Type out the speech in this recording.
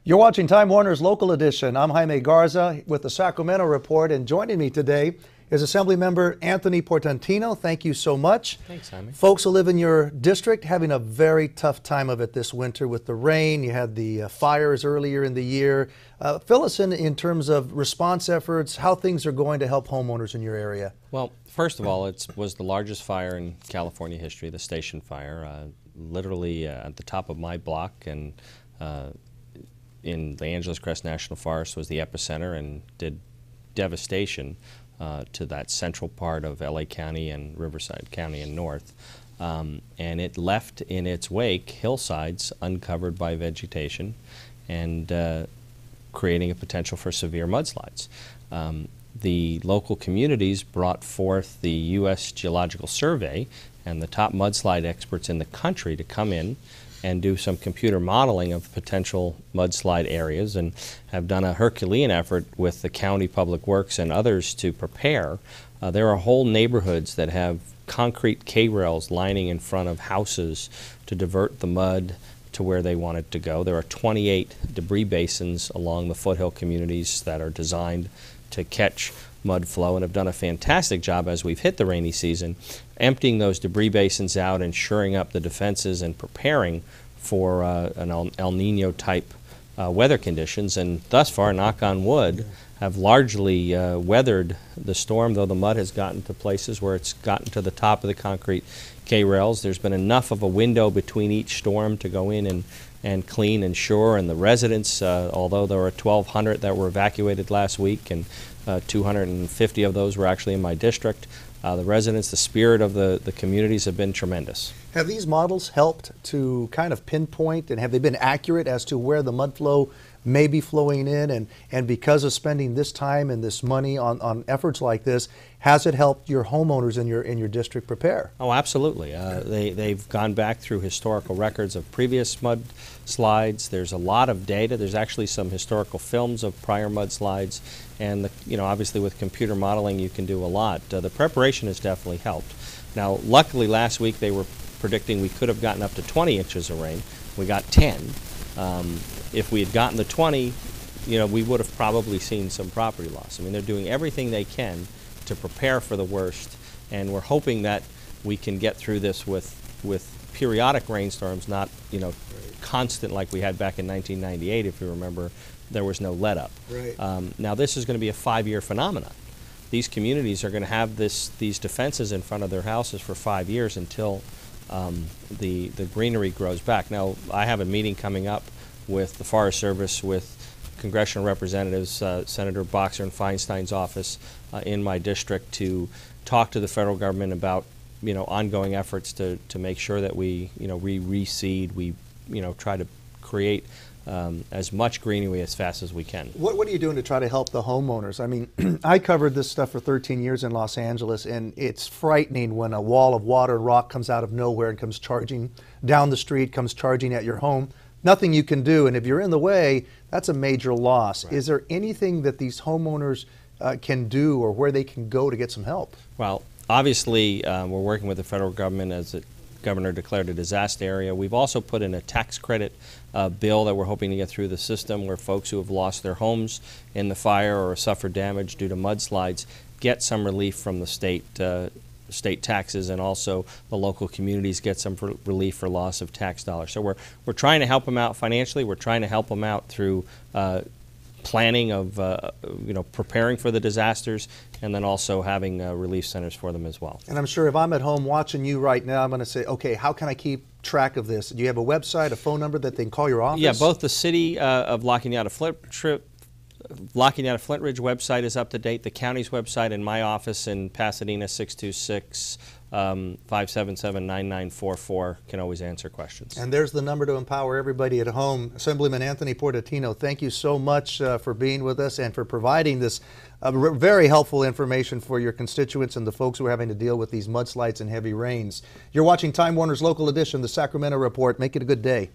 You're watching Time Warner's Local Edition. I'm Jaime Garza with the Sacramento Report, and joining me today is Assemblymember Anthony Portantino. Thank you so much. Thanks, Jaime. Folks who live in your district having a very tough time of it this winter with the rain. You had the fires earlier in the year. Fill us in terms of response efforts, how things are going to help homeowners in your area. Well, first of all, it was the largest fire in California history, the station fire, literally at the top of my block, and in the Angeles Crest National Forest was the epicenter and did devastation to that central part of LA County and Riverside County and north. And it left in its wake hillsides uncovered by vegetation and creating a potential for severe mudslides. The local communities brought forth the U.S. Geological Survey and the top mudslide experts in the country to come in and do some computer modeling of potential mudslide areas, and have done a Herculean effort with the county public works and others to prepare. There are whole neighborhoods that have concrete K-rails lining in front of houses to divert the mud to where they want it to go. There are 28 debris basins along the foothill communities that are designed to catch mud flow, and have done a fantastic job as we've hit the rainy season, emptying those debris basins out and shoring up the defenses and preparing for an El Nino type weather conditions. And thus far, knock on wood, have largely weathered the storm, though the mud has gotten to places where it's gotten to the top of the concrete K-rails. There's been enough of a window between each storm to go in and clean and shore. And the residents, although there were 1,200 that were evacuated last week, and 250 of those were actually in my district, the residents, the spirit of the communities have been tremendous. Have these models helped to kind of pinpoint, and have they been accurate as to where the mud flow may be flowing in? And because of spending this time and this money on efforts like this, has it helped your homeowners in your district prepare? Oh, absolutely. They've gone back through historical records of previous mudslides. There's a lot of data. There's actually some historical films of prior mudslides, and obviously with computer modeling you can do a lot. The preparation has definitely helped. Now, luckily last week they were predicting we could have gotten up to 20 inches of rain. We got 10. If we had gotten the 20, we would have probably seen some property loss. I mean, they're doing everything they can to prepare for the worst, and we're hoping that we can get through this with periodic rainstorms, not constant like we had back in 1998. If you remember, there was no let up. Right. Now this is going to be a 5-year phenomenon. These communities are going to have these defenses in front of their houses for 5 years until the greenery grows back. Now, I have a meeting coming up with the Forest Service, with congressional representatives, Senator Boxer and Feinstein's office in my district, to talk to the federal government about ongoing efforts to make sure that we reseed, we try to create as much greenery as fast as we can. What are you doing to try to help the homeowners? I mean, I covered this stuff for 13 years in Los Angeles, and it's frightening when a wall of water and rock comes out of nowhere and comes charging down the street, comes charging at your home. Nothing you can do, and if you're in the way, that's a major loss. Right. Is there anything that these homeowners can do, or where they can go to get some help? Well, obviously, we're working with the federal government as the governor declared a disaster area. We've also put in a tax credit bill that we're hoping to get through the system, where folks who have lost their homes in the fire or suffered damage due to mudslides get some relief from the state taxes, and also the local communities get some relief for loss of tax dollars. So we're trying to help them out financially. We're trying to help them out through planning of preparing for the disasters, and then also having relief centers for them as well. And I'm sure if I'm at home watching you right now, I'm going to say, okay, how can I keep track of this? Do you have a website, a phone number that they can call your office? Yeah, both the city of La Cañada Flintridge website is up to date. The county's website, and my office in Pasadena, 626-577-9944, can always answer questions. And there's the number to empower everybody at home. Assemblyman Anthony Portantino, thank you so much for being with us and for providing this very helpful information for your constituents and the folks who are having to deal with these mudslides and heavy rains. You're watching Time Warner's Local Edition, the Sacramento Report. Make it a good day.